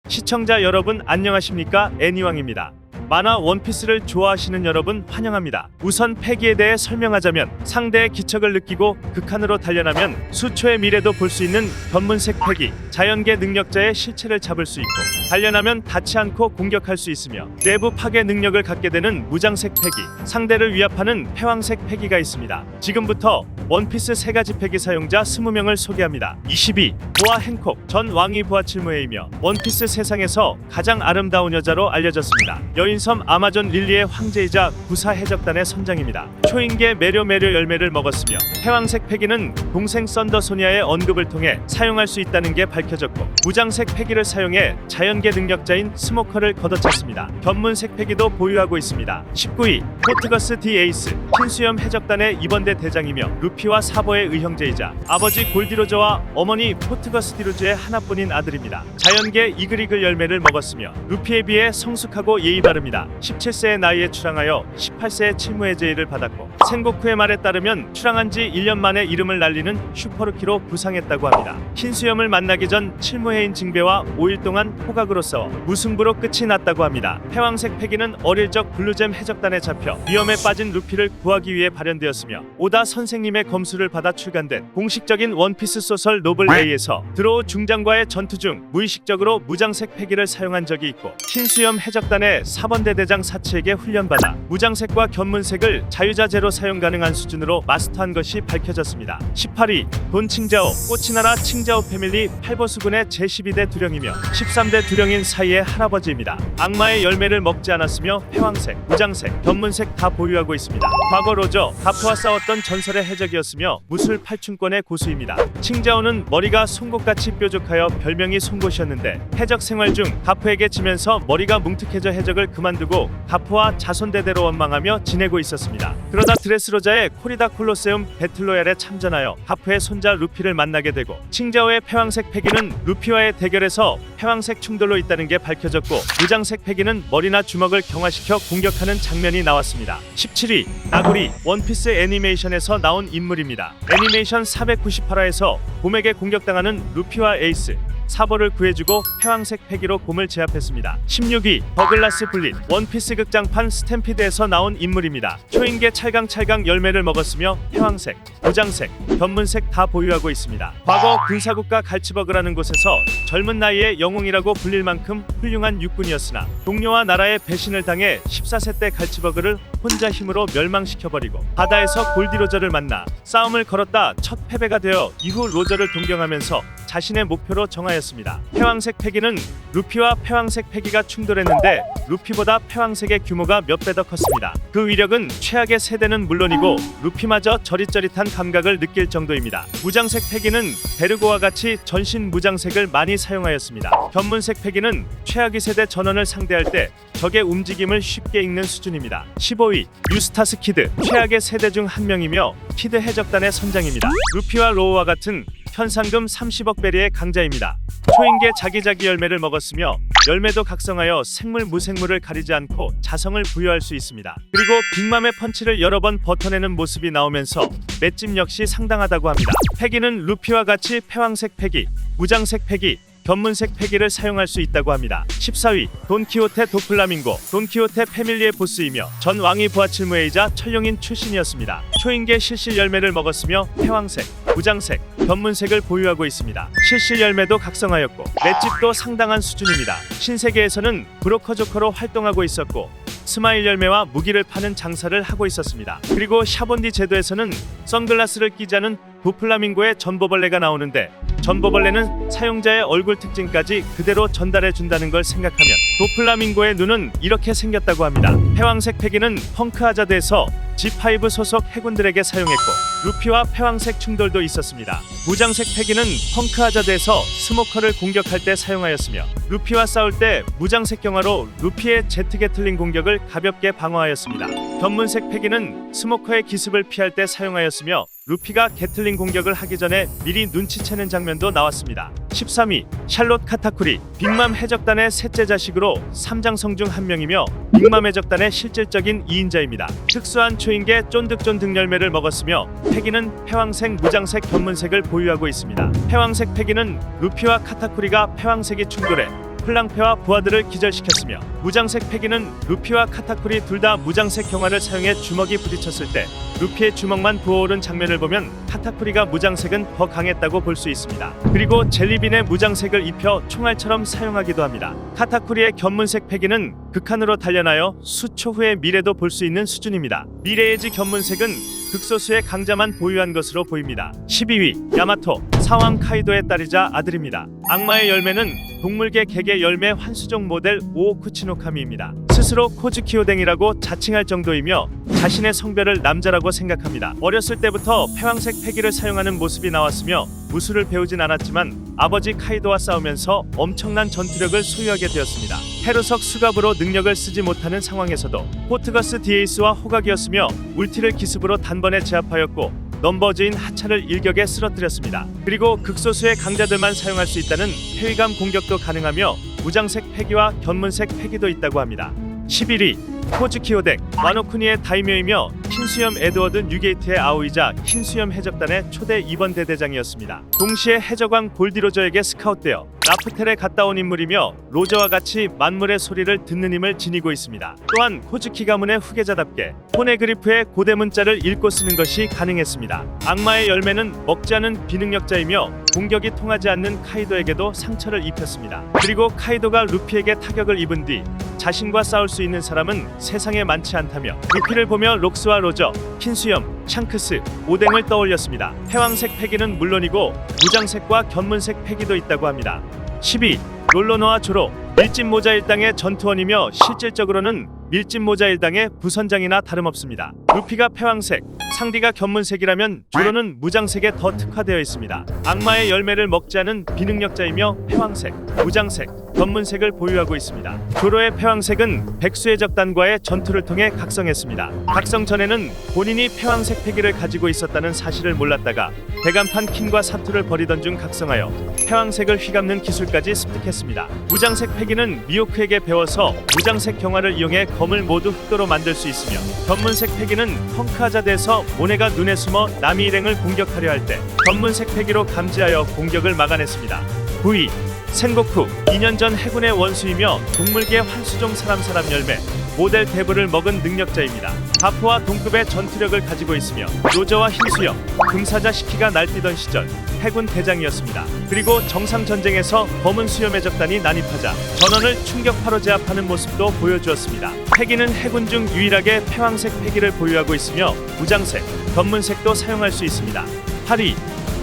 시청자 여러분 안녕하십니까? 애니왕입니다. 만화 원피스를 좋아하시는 여러분 환영합니다. 우선 패기에 대해 설명하자면 상대의 기척을 느끼고 극한으로 단련하면 수초의 미래도 볼 수 있는 견문색 패기, 자연계 능력자의 실체를 잡을 수 있고 단련하면 닿지 않고 공격할 수 있으며 내부 파괴 능력을 갖게 되는 무장색 패기, 상대를 위압하는 패왕색 패기가 있습니다. 지금부터 원피스 3가지 패기 사용자 20명을 소개합니다. 22. 보아 행콕, 전 왕위 보아 칠무회이며 원피스 세상에서 가장 아름다운 여자로 알려졌습니다. 여인섬 아마존 릴리의 황제이자 구사 해적단의 선장입니다. 초인계 매료 열매를 먹었으며 패왕색 패기는 동생 썬더 소니아의 언급을 통해 사용할 수 있다는 게 밝혀졌고 무장색 패기를 사용해 자연계 능력자인 스모커를 걷어찼습니다. 견문색 패기도 보유하고 있습니다. 19위 포트거스 디 에이스, 흰수염 해적단의 이번대 대장이며 루피와 사버의 의형제이자 아버지 골디로저와 어머니 포트거스 디로즈의 하나뿐인 아들입니다. 자연계 이글이글 열매를 먹었으며 루피에 비해 성숙하고 예의 바릅니다. 17세의 나이에 출항하여 18세에 칠무의 제의를 받았고 생고쿠의 말에 따르면 출항한 지 1년 만에 이름을 날리는 슈퍼루키로 부상했다고 합니다. 흰수염을 만나기 전 칠무해인 징배와 5일 동안 호각으로 싸워 무승부로 끝이 났다고 합니다. 패왕색 패기는 어릴 적 블루잼 해적단에 잡혀 위험에 빠진 루피를 구하기 위해 발현되었으며 오다 선생님의 검수를 받아 출간된 공식적인 원피스 소설 노블 A에서 드로우 중장과의 전투 중 무의식적으로 무장색 패기를 사용한 적이 있고 흰수염 해적단의 4번대 대장 사치에게 훈련받아 무장색과 견문색을 자유자재로 사용 가능한 수준으로 마스터한 것이 밝혀졌습니다. 18위 돈 칭자오, 꽃이 나라 칭자오 패밀리 팔보수군의 제12대 두령이며 13대 두령인 사이의 할아버지입니다. 악마의 열매를 먹지 않았으며 패왕색, 무장색, 견문색 다 보유하고 있습니다. 과거 로저, 가프와 싸웠던 전설의 해적이었으며 무술 8춘권의 고수입니다. 칭자오는 머리가 송곳같이 뾰족하여 별명이 송곳이었는데 해적 생활 중 가프에게 지면서 머리가 뭉툭해져 해적을 그만두고 가프와 자손대대로 원망하며 지내고 있었습니다. 그러다 드레스로자의 코리다 콜로세움 배틀로얄에 참전하여 가프의 손자 루피를 만나게 되고 칭자오의 패왕색 패기는 루피와의 대결에서 패왕색 충돌로 있다는 게 밝혀졌고 무장색 패기는 머리나 주먹을 경화시켜 공격하는 장면이 나왔습니다. 17위 나구리, 원피스 애니메이션에서 나온 인물입니다. 애니메이션 498화에서 곰에게 공격당하는 루피와 에이스, 사버를 구해주고 패왕색 패기로 곰을 제압했습니다. 16위 버글라스 블릿, 원피스 극장판 스탬피드에서 나온 인물입니다. 초인계 찰강 열매를 먹었으며 패왕색, 무장색, 견문색 다 보유하고 있습니다. 과거 군사국가 갈치버그라는 곳에서 젊은 나이에 영웅이라고 불릴 만큼 훌륭한 육군이었으나 동료와 나라의 배신을 당해 14세 때 갈치버그를 혼자 힘으로 멸망시켜버리고 바다에서 골디로저를 만나 싸움을 걸었다 첫 패배가 되어 이후 로저를 동경하면서 자신의 목표로 정하였습니다. 패왕색 패기는 루피와 패왕색 패기가 충돌했는데 루피보다 패왕색의 규모가 몇 배 더 컸습니다. 그 위력은 최악의 세대는 물론이고 루피마저 저릿저릿한 감각을 느낄 정도입니다. 무장색 패기는 베르고와 같이 전신 무장색을 많이 사용하였습니다. 견문색 패기는 최악의 세대 전원을 상대할 때 적의 움직임을 쉽게 읽는 수준입니다. 15위 유스타스 키드, 최악의 세대 중 한 명이며 키드 해적단의 선장입니다. 루피와 로우와 같은 현상금 30억 베리의 강자입니다. 초인계 자기자기 열매를 먹었으며 열매도 각성하여 생물 무생물을 가리지 않고 자성을 부여할 수 있습니다. 그리고 빅맘의 펀치를 여러 번 버텨내는 모습이 나오면서 맷집 역시 상당하다고 합니다. 패기는 루피와 같이 패왕색 패기, 무장색 패기, 견문색 패기를 사용할 수 있다고 합니다. 14위 돈키호테 도플라밍고, 돈키호테 패밀리의 보스이며 전 왕위 부하칠무회이자 천룡인 출신이었습니다. 초인계 실실 열매를 먹었으며 패왕색, 무장색, 견문색을 보유하고 있습니다. 실실 열매도 각성하였고 맷집도 상당한 수준입니다. 신세계에서는 브로커 조커로 활동하고 있었고 스마일 열매와 무기를 파는 장사를 하고 있었습니다. 그리고 샤본디 제도에서는 선글라스를 끼지 않은 도플라밍고의 전보벌레가 나오는데 전보벌레는 사용자의 얼굴 특징까지 그대로 전달해 준다는 걸 생각하면 도플라밍고의 눈은 이렇게 생겼다고 합니다. 패왕색 패기는 펑크 하자드에서 G5 소속 해군들에게 사용했고 루피와 패왕색 충돌도 있었습니다. 무장색 패기는 펑크 하자드에서 스모커를 공격할 때 사용하였으며 루피와 싸울 때 무장색 경화로 루피의 제트 게틀링 공격을 가볍게 방어하였습니다. 견문색 패기는 스모커의 기습을 피할 때 사용하였으며 루피가 게틀링 공격을 하기 전에 미리 눈치채는 장면도 나왔습니다. 13위 샬롯 카타쿠리, 빅맘 해적단의 셋째 자식으로 삼장성 중 한 명이며 빅맘 해적단의 실질적인 2인자입니다. 특수한 초인계 쫀득쫀득 열매를 먹었으며 패기는 패왕색, 무장색, 견문색을 보유하고 있습니다. 패왕색 패기는 루피와 카타쿠리가 패왕색이 충돌해 플랑페와 부하들을 기절시켰으며 무장색 패기는 루피와 카타쿠리 둘 다 무장색 경화를 사용해 주먹이 부딪혔을 때 루피의 주먹만 부어오른 장면을 보면 카타쿠리가 무장색은 더 강했다고 볼 수 있습니다. 그리고 젤리빈의 무장색을 입혀 총알처럼 사용하기도 합니다. 카타쿠리의 견문색 패기는 극한으로 단련하여 수초 후의 미래도 볼 수 있는 수준입니다. 미래에지 견문색은 극소수의 강자만 보유한 것으로 보입니다. 12위 야마토, 사왕 카이도의 딸이자 아들입니다. 악마의 열매는 동물계 개개 열매 환수종 모델 오오쿠치노카미입니다. 스스로 코즈키오댕이라고 자칭할 정도이며 자신의 성별을 남자라고 생각합니다. 어렸을 때부터 패왕색 패기를 사용하는 모습이 나왔으며 무술을 배우진 않았지만 아버지 카이도와 싸우면서 엄청난 전투력을 소유하게 되었습니다. 헤르석 수갑으로 능력을 쓰지 못하는 상황에서도 포트거스 디에이스와 호각이었으며 울티를 기습으로 단번에 제압하였고 넘버즈인 하차를 일격에 쓰러뜨렸습니다. 그리고 극소수의 강자들만 사용할 수 있다는 회의감 공격도 가능하며 무장색 패기와 견문색 패기도 있다고 합니다. 11위 코즈키오덱, 와노쿠니의 다이묘이며 흰수염 에드워드 뉴게이트의 아우이자 흰수염 해적단의 초대 2번 대대장이었습니다. 동시에 해적왕 골디로저에게 스카웃되어 라프텔에 갔다 온 인물이며 로저와 같이 만물의 소리를 듣는 힘을 지니고 있습니다. 또한 코즈키 가문의 후계자답게 포네그리프의 고대 문자를 읽고 쓰는 것이 가능했습니다. 악마의 열매는 먹지 않은 비능력자이며 공격이 통하지 않는 카이도에게도 상처를 입혔습니다. 그리고 카이도가 루피에게 타격을 입은 뒤 자신과 싸울 수 있는 사람은 세상에 많지 않다며 루피를 보며 록스와 로저, 흰수염, 샹크스, 오뎅을 떠올렸습니다. 패왕색 패기는 물론이고 무장색과 견문색 패기도 있다고 합니다. 12. 롤러너와 조로, 밀짚모자 일당의 전투원이며 실질적으로는 밀짚모자 일당의 부선장이나 다름없습니다. 루피가 패왕색, 상디가 견문색이라면 조로는 무장색에 더 특화되어 있습니다. 악마의 열매를 먹지 않은 비능력자이며 패왕색, 무장색, 견문색을 보유하고 있습니다. 조로의 패왕색은 백수의 적단과의 전투를 통해 각성했습니다. 각성 전에는 본인이 패왕색 패기를 가지고 있었다는 사실을 몰랐다가 대간판 킹과 사투를 벌이던 중 각성하여 패왕색을 휘감는 기술까지 습득했습니다. 무장색 패기는 미호크에게 배워서 무장색 경화를 이용해 검을 모두 흑도로 만들 수 있으며 견문색 패기는 펑크하자드에서 모네가 눈에 숨어 남이 일행을 공격하려 할 때 견문색 패기로 감지하여 공격을 막아냈습니다. 9위 센고쿠, 2년 전 해군의 원수이며 동물계 환수종 사람 열매 모델 대부를 먹은 능력자입니다. 가프와 동급의 전투력을 가지고 있으며 로저와 흰수염, 금사자 시키가 날뛰던 시절 해군 대장이었습니다. 그리고 정상 전쟁에서 검은 수염의 적단이 난입하자 전원을 충격파로 제압하는 모습도 보여주었습니다. 패기는 해군 중 유일하게 패왕색 패기를 보유하고 있으며 무장색, 견문색도 사용할 수 있습니다. 8위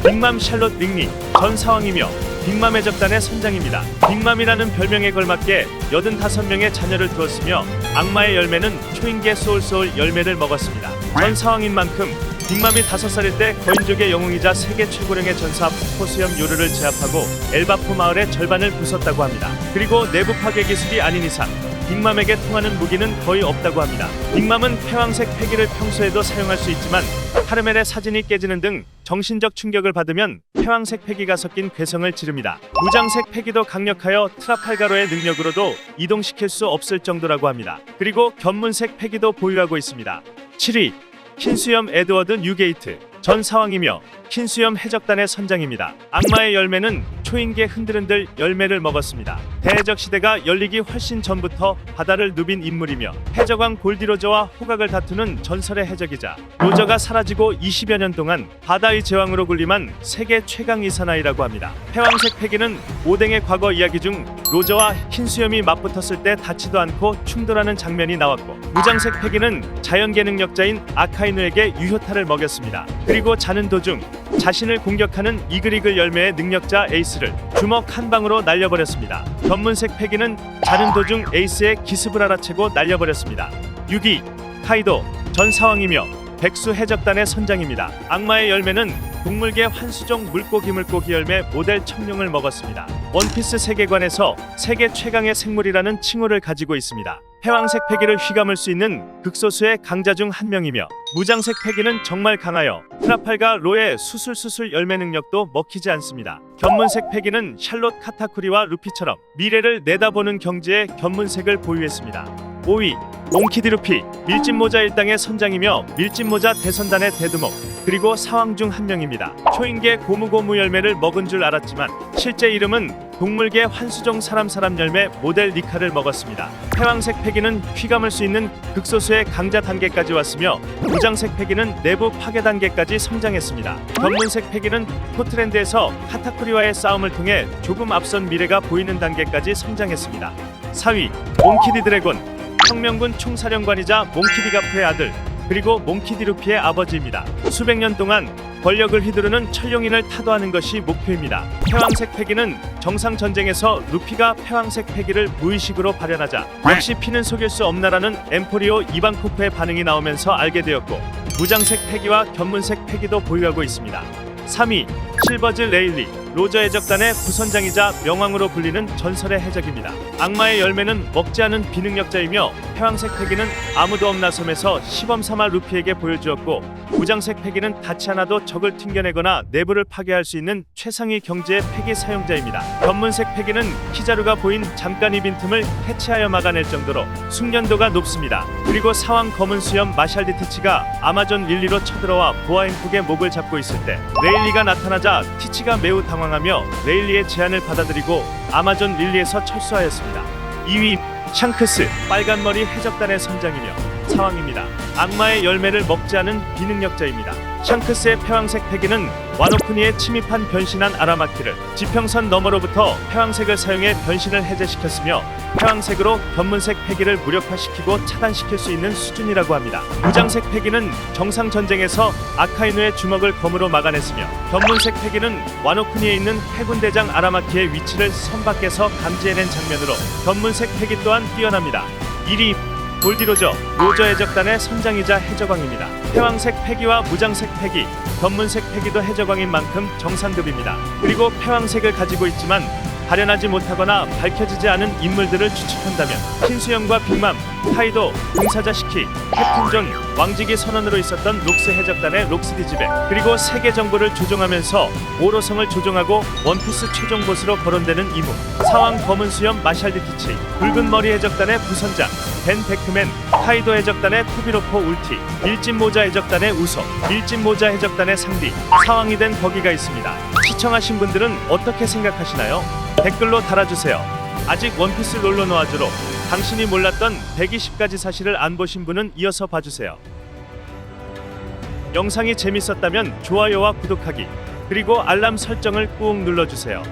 빅맘 샬롯 링리, 전 사왕이며 빅맘의 적단의 선장입니다. 빅맘이라는 별명에 걸맞게 85명의 자녀를 두었으며 악마의 열매는 초인계 소울소울 열매를 먹었습니다. 전 사왕인 만큼 빅맘이 5살일 때 거인족의 영웅이자 세계 최고령의 전사 포수염 요르를 제압하고 엘바포 마을의 절반을 부쉈다고 합니다. 그리고 내부 파괴 기술이 아닌 이상 빅맘에게 통하는 무기는 거의 없다고 합니다. 빅맘은 패왕색 패기를 평소에도 사용할 수 있지만 카르멜의 사진이 깨지는 등 정신적 충격을 받으면 패왕색 패기가 섞인 괴성을 지릅니다. 무장색 패기도 강력하여 트라팔가로의 능력으로도 이동시킬 수 없을 정도라고 합니다. 그리고 견문색 패기도 보유하고 있습니다. 7위 흰수염 에드워드 뉴게이트, 전 사왕이며 흰수염 해적단의 선장입니다. 악마의 열매는 초인계 흔들흔들 열매를 먹었습니다. 대해적 시대가 열리기 훨씬 전부터 바다를 누빈 인물이며 해적왕 골디로저와 호각을 다투는 전설의 해적이자 로저가 사라지고 20여 년 동안 바다의 제왕으로 군림한 세계 최강 이사나이라고 합니다. 패왕색 패기는 오뎅의 과거 이야기 중 로저와 흰수염이 맞붙었을 때 닿지도 않고 충돌하는 장면이 나왔고 무장색 패기는 자연계 능력자인 아카이누에게 유효타를 먹였습니다. 그리고 자는 도중 자신을 공격하는 이글이글 열매의 능력자 에이스를 주먹 한 방으로 날려버렸습니다. 견문색 패기는 자는 도중 에이스의 기습을 알아채고 날려버렸습니다. 6위 카이도, 전 사왕이며 백수 해적단의 선장입니다. 악마의 열매는 동물계 환수종 물고기 열매 모델 청룡을 먹었습니다. 원피스 세계관에서 세계 최강의 생물이라는 칭호를 가지고 있습니다. 패왕색 패기를 휘감을 수 있는 극소수의 강자 중 한 명이며 무장색 패기는 정말 강하여 트라팔가 로의 수술 열매 능력도 먹히지 않습니다. 견문색 패기는 샬롯 카타쿠리와 루피처럼 미래를 내다보는 경지의 견문색을 보유했습니다. 5위 몽키디 루피, 밀짚모자 일당의 선장이며 밀짚모자 대선단의 대두목 그리고 사왕 중 한 명입니다. 초인계 고무고무 열매를 먹은 줄 알았지만 실제 이름은 동물계 환수종 사람 열매 모델 니카를 먹었습니다. 패왕색 패기는 피 감을 수 있는 극소수의 강자 단계까지 왔으며 무장색 패기는 내부 파괴 단계까지 성장했습니다. 견문색 패기는 포트랜드에서 카타쿠리와의 싸움을 통해 조금 앞선 미래가 보이는 단계까지 성장했습니다. 4위 몽키디 드래곤, 혁명군 총사령관이자 몽키디 가프의 아들 그리고 몽키디 루피의 아버지입니다. 수백 년 동안 권력을 휘두르는 천룡인을 타도하는 것이 목표입니다. 패왕색 패기는 정상 전쟁에서 루피가 패왕색 패기를 무의식으로 발현하자 역시 피는 속일 수 없나라는 엠포리오 이반코프의 반응이 나오면서 알게 되었고 무장색 패기와 견문색 패기도 보유하고 있습니다. 3위 실버즈 레일리, 로저 해적단의 부선장이자 명왕으로 불리는 전설의 해적입니다. 악마의 열매는 먹지 않은 비능력자이며 패왕색 패기는 아무도 없나 섬에서 시범삼아 루피에게 보여주었고 무장색 패기는 닿지 않아도 적을 튕겨내거나 내부를 파괴할 수 있는 최상위 경지의 패기 사용자입니다. 견문색 패기는 키자루가 보인 잠깐의 빈틈을 해체하여 막아낼 정도로 숙련도가 높습니다. 그리고 사왕 검은 수염 마샬 디티치가 아마존 릴리로 쳐들어와 보아행국의 목을 잡고 있을 때 레일리가 나타나자 티치가 매우 당황하며 레일리의 제안을 받아들이고 아마존 릴리에서 철수하였습니다. 2위 샹크스, 빨간머리 해적단의 선장이며 사왕입니다. 악마의 열매를 먹지 않은 비능력자입니다. 샹크스의 패왕색 패기는 와노쿠니에 침입한 변신한 아라마키를 지평선 너머로부터 패왕색을 사용해 변신을 해제시켰으며 패왕색으로 견문색 패기를 무력화시키고 차단시킬 수 있는 수준이라고 합니다. 무장색 패기는 정상 전쟁에서 아카이누의 주먹을 검으로 막아냈으며 견문색 패기는 와노쿠니에 있는 해군대장 아라마키의 위치를 선 밖에서 감지해낸 장면으로 견문색 패기 또한 뛰어납니다. 1위 골디로저, 로저 해적단의 선장이자 해적왕입니다. 패왕색 패기와 무장색 패기, 견문색 패기도 해적왕인 만큼 정상급입니다. 그리고 패왕색을 가지고 있지만 발현하지 못하거나 밝혀지지 않은 인물들을 추측한다면 흰수염과 빅맘, 카이도, 응사자 시키, 캡틴 존, 왕직이 선원으로 있었던 록스 해적단의 록스 디지베, 그리고 세계 정보를 조종하면서 오로성을 조종하고 원피스 최종 보스로 거론되는 이무, 사왕 검은 수염 마샬 디티치, 붉은 머리 해적단의 부선장 벤 베크맨, 카이도 해적단의 토비로포 울티, 밀짚 모자 해적단의 우소, 밀짚 모자 해적단의 상디, 사왕이 된 거기가 있습니다. 시청하신 분들은 어떻게 생각하시나요? 댓글로 달아주세요. 아직 원피스 롤러 노아즈로 당신이 몰랐던 120가지 사실을 안 보신 분은 이어서 봐주세요. 영상이 재밌었다면 좋아요와 구독하기 그리고 알람 설정을 꾹 눌러주세요.